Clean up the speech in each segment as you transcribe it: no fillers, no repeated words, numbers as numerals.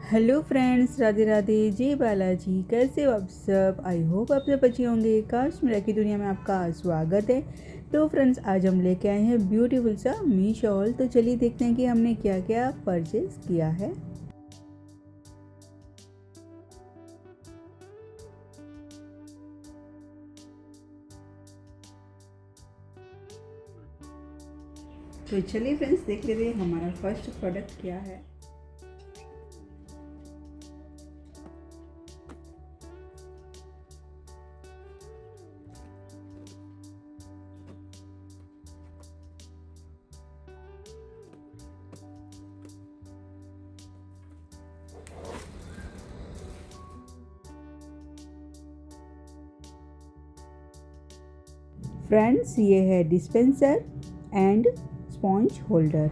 Hello friends, Radhe Radhe, जय बालाजी। कैसे हो आप सब? आई होप आप सब अच्छे होंगे। काश मेरा की दुनिया में आपका स्वागत है। तो फ्रेंड्स, आज हम लेके आए हैं ब्यूटीफुल सा मी शॉल। तो चलिए देखते हैं कि हमने क्या क्या परचेज किया है। तो चलिए फ्रेंड्स, देख लेते हैं हमारा फर्स्ट प्रोडक्ट क्या है। फ्रेंड्स, ये है dispenser and sponge holder.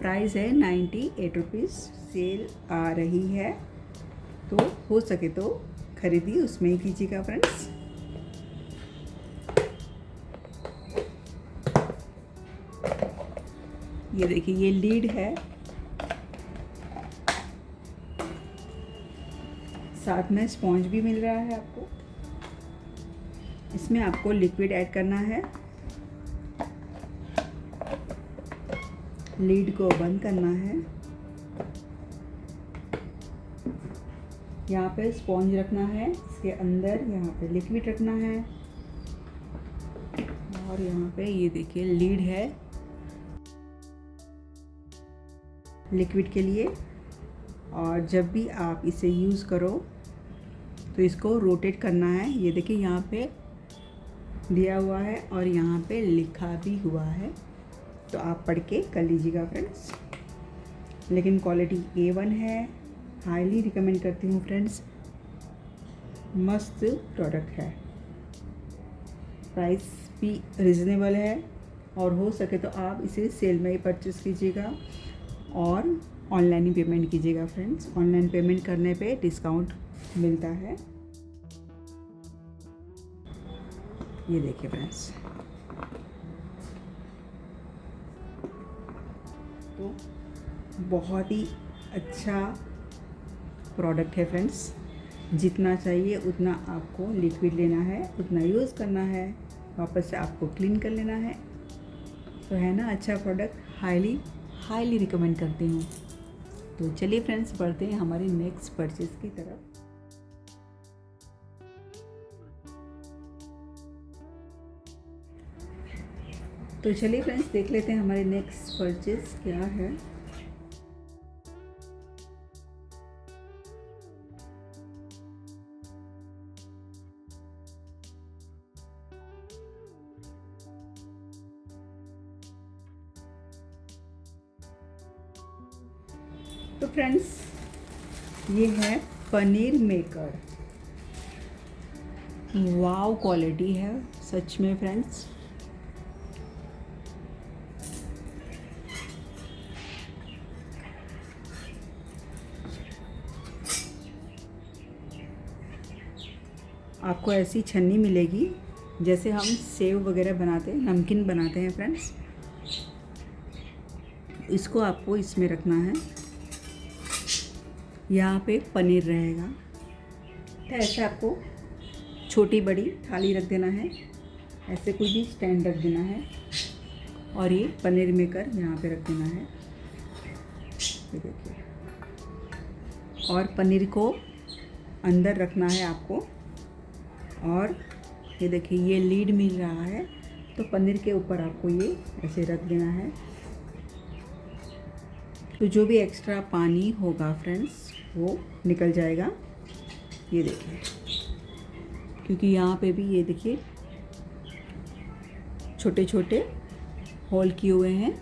Price है 98 रुपीज़। सेल आ रही है तो हो सके तो खरीदी उसमें ही कीजिएगा फ्रेंड्स। ये देखिए, ये लीड है, साथ में स्पॉन्ज भी मिल रहा है आपको। इसमें आपको लिक्विड ऐड करना है, लीड को बंद करना है, यहाँ पे स्पॉन्ज रखना है, इसके अंदर यहाँ पे लिक्विड रखना है, और यहाँ पे ये देखिए लीड है लिक्विड के लिए। और जब भी आप इसे यूज़ करो तो इसको रोटेट करना है। ये देखिए यहाँ पे दिया हुआ है और यहाँ पे लिखा भी हुआ है, तो आप पढ़ के कर लीजिएगा फ्रेंड्स। लेकिन क्वालिटी A1 है, हाईली रिकमेंड करती हूँ फ्रेंड्स। मस्त प्रोडक्ट है, प्राइस भी रिजनेबल है, और हो सके तो आप इसे सेल में ही परचेस कीजिएगा और ऑनलाइन ही पेमेंट कीजिएगा फ्रेंड्स। ऑनलाइन पेमेंट करने पे डिस्काउंट मिलता है। ये देखिए फ्रेंड्स, तो बहुत ही अच्छा प्रोडक्ट है फ्रेंड्स। जितना चाहिए उतना आपको लिक्विड लेना है, उतना यूज़ करना है, वापस से आपको क्लीन कर लेना है। तो है ना अच्छा प्रोडक्ट, हाईली हाईली रिकमेंड करती हूँ। तो चलिए फ्रेंड्स, बढ़ते हैं हमारी नेक्स्ट परचेज की तरफ। तो चलिए फ्रेंड्स, देख लेते हैं हमारी नेक्स्ट परचेज क्या है। तो फ्रेंड्स, ये है पनीर मेकर। वाव क्वालिटी है सच में फ्रेंड्स। आपको ऐसी छन्नी मिलेगी जैसे हम सेव वगैरह बनाते हैं, नमकीन बनाते हैं फ्रेंड्स। इसको आपको इसमें रखना है, यहाँ पे पनीर रहेगा। तो ऐसे आपको छोटी बड़ी थाली रख देना है, ऐसे कोई भी स्टैंड रख देना है, और ये पनीर मेकर यहाँ पे रख देना है। ये देखिए, और पनीर को अंदर रखना है आपको। और ये देखिए, ये लीड मिल रहा है, तो पनीर के ऊपर आपको ये ऐसे रख देना है। तो जो भी एक्स्ट्रा पानी होगा फ्रेंड्स वो निकल जाएगा। ये देखिए, क्योंकि यहाँ पे भी ये देखिए छोटे छोटे होल किए हुए हैं,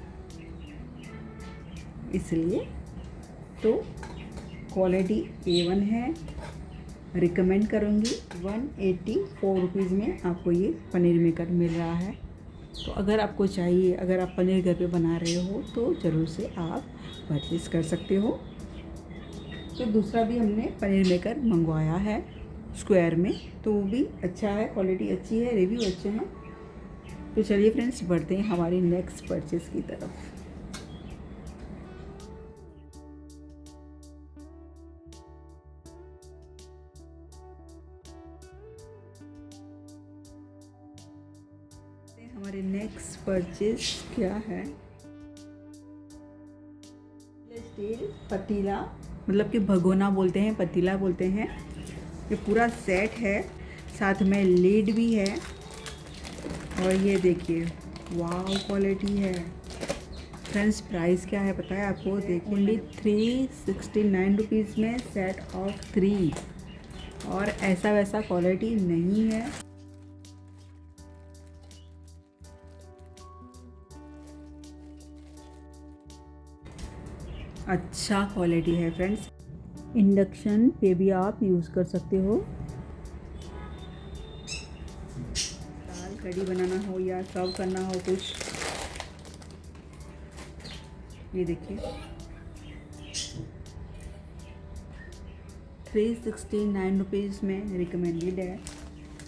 इसलिए। तो क्वालिटी A1 है, रिकमेंड करूँगी। 184 रुपीज़ में आपको ये पनीर मेकर मिल रहा है। तो अगर आपको चाहिए, अगर आप पनीर घर पे बना रहे हो तो ज़रूर से आप परचेज़ कर सकते हो। तो दूसरा भी हमने पनीर मेकर मंगवाया है स्क्वायर में, तो वो भी अच्छा है, क्वालिटी अच्छी है, रिव्यू अच्छे हैं। तो चलिए फ्रेंड्स, बढ़ते हैं हमारी नेक्स्ट परचेज़ की तरफ। हमारे नेक्स्ट परचेज क्या है? स्टील पतीला, मतलब कि भगोना बोलते हैं, पतीला बोलते हैं। ये पूरा सेट है, साथ में लीड भी है। और ये देखिए, वाव क्वालिटी है फ्रेंड्स। प्राइस क्या है पता है आपको? देखिए, ओनली 369 रुपीज़ में सेट ऑफ 3। और ऐसा वैसा क्वालिटी नहीं है। अच्छा क्वालिटी है फ्रेंड्स। इंडक्शन पे भी आप यूज़ कर सकते हो। दाल कढ़ी बनाना हो या सर्व करना हो कुछ, ये देखिए 369 रुपीज़ में रिकमेंडेड है।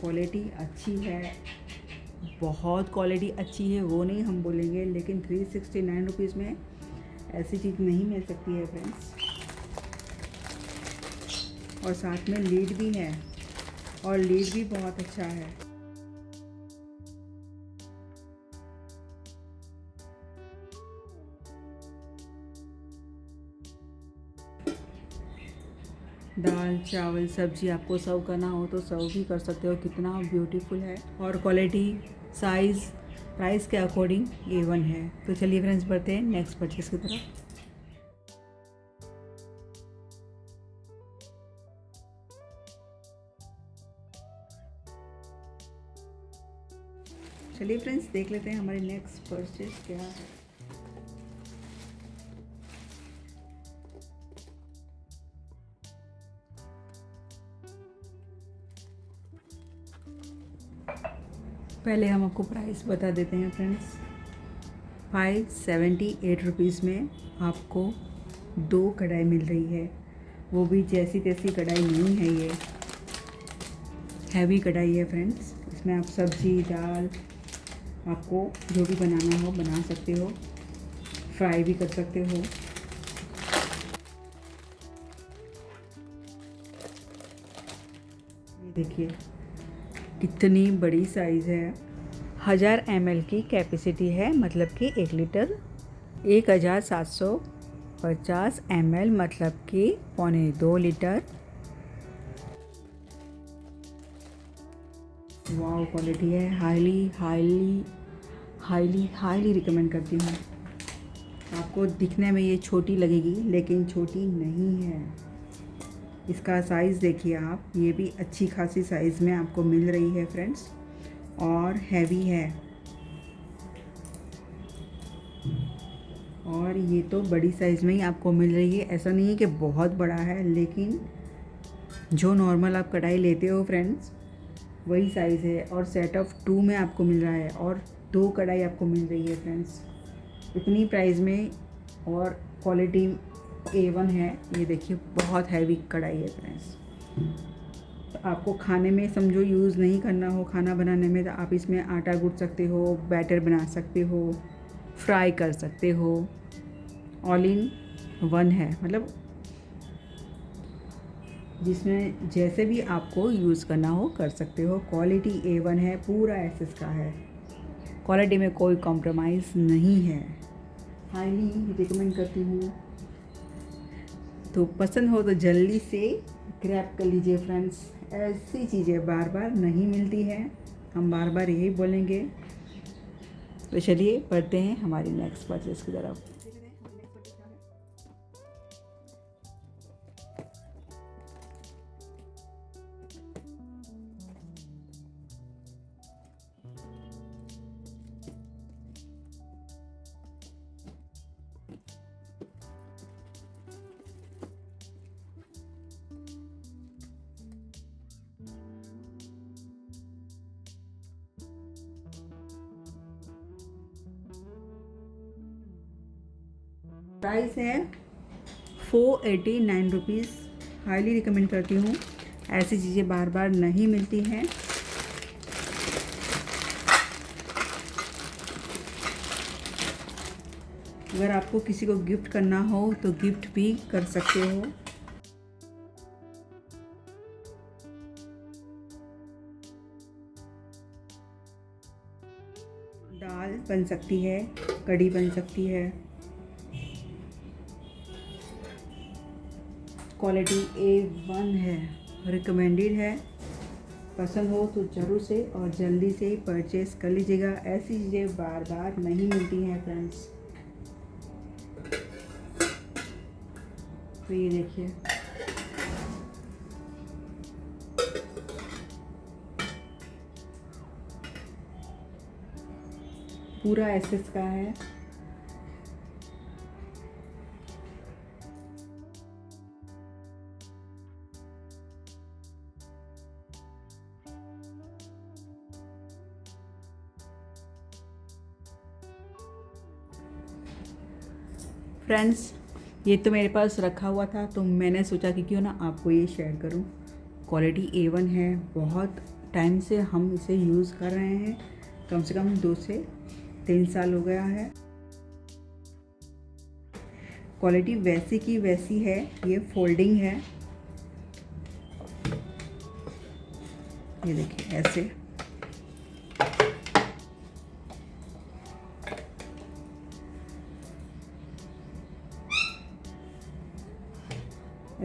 क्वालिटी अच्छी है, बहुत क्वालिटी अच्छी है वो नहीं हम बोलेंगे, लेकिन 369 रुपीज़ में ऐसी चीज़ नहीं मिल सकती है फ्रेंड्स। और साथ में लीड भी है, और लीड भी बहुत अच्छा है। दाल चावल सब्जी आपको सर्व करना हो तो सर्व भी कर सकते हो। कितना ब्यूटीफुल है, और क्वालिटी साइज़ प्राइस के अकॉर्डिंग A1 है। तो चलिए फ्रेंड्स, बढ़ते हैं नेक्स्ट परचेज़ की तरफ। चलिए फ्रेंड्स, देख लेते हैं हमारे नेक्स्ट परचेज़ क्या है। पहले हम आपको प्राइस बता देते हैं फ्रेंड्स। 578 रुपीज़ में आपको 2 कढ़ाई मिल रही है। वो भी जैसी तैसी कढ़ाई नहीं है, ये हैवी कढ़ाई है फ्रेंड्स। इसमें आप सब्जी दाल आपको जो भी बनाना हो बना सकते हो, फ्राई भी कर सकते हो। ये देखिए कितनी बड़ी साइज़ है। 1000 ml की कैपेसिटी है, मतलब कि 1 लीटर। 1750 ml, मतलब कि 1.25 लीटर। वाव क्वालिटी है, highly highly highly highly recommend करती हूँ। आपको दिखने में ये छोटी लगेगी, लेकिन छोटी नहीं है। इसका साइज़ देखिए आप, ये भी अच्छी खासी साइज़ में आपको मिल रही है फ्रेंड्स, और हैवी है। और ये तो बड़ी साइज़ में ही आपको मिल रही है, ऐसा नहीं है कि बहुत बड़ा है, लेकिन जो नॉर्मल आप कढ़ाई लेते हो फ्रेंड्स वही साइज़ है। और सेट ऑफ 2 में आपको मिल रहा है, और 2 कढ़ाई आपको मिल रही है फ्रेंड्स इतनी प्राइस में। और क्वालिटी A1 है। ये देखिए बहुत हैवी कढ़ाई है फ्रेंड्स। तो आपको खाने में समझो यूज़ नहीं करना हो, खाना बनाने में, तो आप इसमें आटा गूँथ सकते हो, बैटर बना सकते हो, फ्राई कर सकते हो। ऑल इन वन है, मतलब जिसमें जैसे भी आपको यूज़ करना हो कर सकते हो। क्वालिटी A1 है, पूरा एसएस का है। क्वालिटी में कोई कॉम्प्रोमाइज़ नहीं है। हाईली रिकमेंड करती हूँ। तो पसंद हो तो जल्दी से ग्रैब कर लीजिए फ्रेंड्स। ऐसी चीज़ें बार बार नहीं मिलती हैं, हम बार बार यही बोलेंगे। तो चलिए बढ़ते हैं हमारी नेक्स्ट परचेज की तरफ। प्राइस है 489 रुपीज़। हाईली रिकमेंड करती हूँ, ऐसी चीज़ें बार बार नहीं मिलती हैं। अगर आपको किसी को गिफ्ट करना हो तो गिफ्ट भी कर सकते हो। बन सकती है, कढ़ी बन सकती है। क्वालिटी A1 है, रिकमेंडेड है। पसंद हो तो ज़रूर से और जल्दी से परचेज़ कर लीजिएगा। ऐसी चीज़ें बार बार नहीं मिलती हैं फ्रेंड्स। तो ये देखिए, पूरा एसएस का है। फ्रेंड्स, ये तो मेरे पास रखा हुआ था तो मैंने सोचा कि क्यों ना आपको ये शेयर करूं। क्वालिटी A1 है, बहुत टाइम से हम इसे यूज़ कर रहे हैं, कम से कम 2 से 3 साल हो गया है। क्वालिटी वैसी की वैसी है, ये फोल्डिंग है। ये देखिए ऐसे,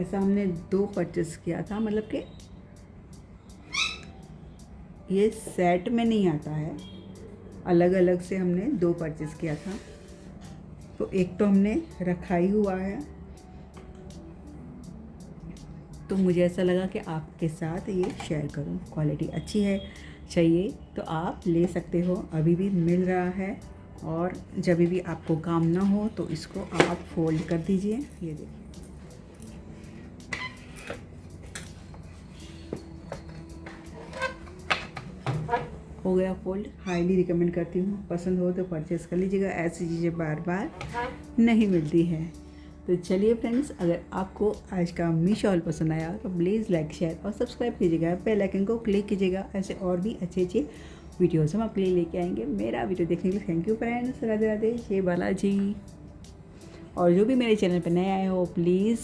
ऐसा हमने 2 परचेस किया था, मतलब कि ये सेट में नहीं आता है, अलग अलग से हमने 2 परचेस किया था। तो एक तो हमने रखा ही हुआ है, तो मुझे ऐसा लगा कि आपके साथ ये शेयर करूं। क्वालिटी अच्छी है, चाहिए तो आप ले सकते हो, अभी भी मिल रहा है। और जब भी आपको काम ना हो तो इसको आप फोल्ड कर दीजिए। ये देखिए, हो गया फोल्ड। हाईली रिकमेंड करती हूँ, पसंद हो तो परचेज़ कर लीजिएगा। ऐसी चीज़ें बार बार नहीं मिलती है। तो चलिए फ्रेंड्स, अगर आपको आज का मीशो हॉल पसंद आया तो प्लीज़ लाइक, शेयर और सब्सक्राइब कीजिएगा। बेल आइकन को क्लिक कीजिएगा। ऐसे और भी अच्छे अच्छे वीडियोज़ हम आपके लिए लेके आएंगे। मेरा वीडियो देखने के लिए thank you friends. Radhe Radhe, जय बालाजी। और जो भी मेरे चैनल पर नए आए हो प्लीज़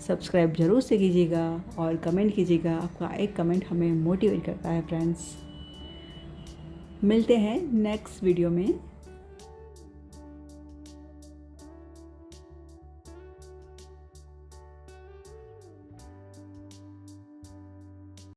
सब्सक्राइब ज़रूर से कीजिएगा और कमेंट कीजिएगा। आपका एक कमेंट हमें मोटिवेट करता है फ्रेंड्स। मिलते हैं नेक्स्ट वीडियो में।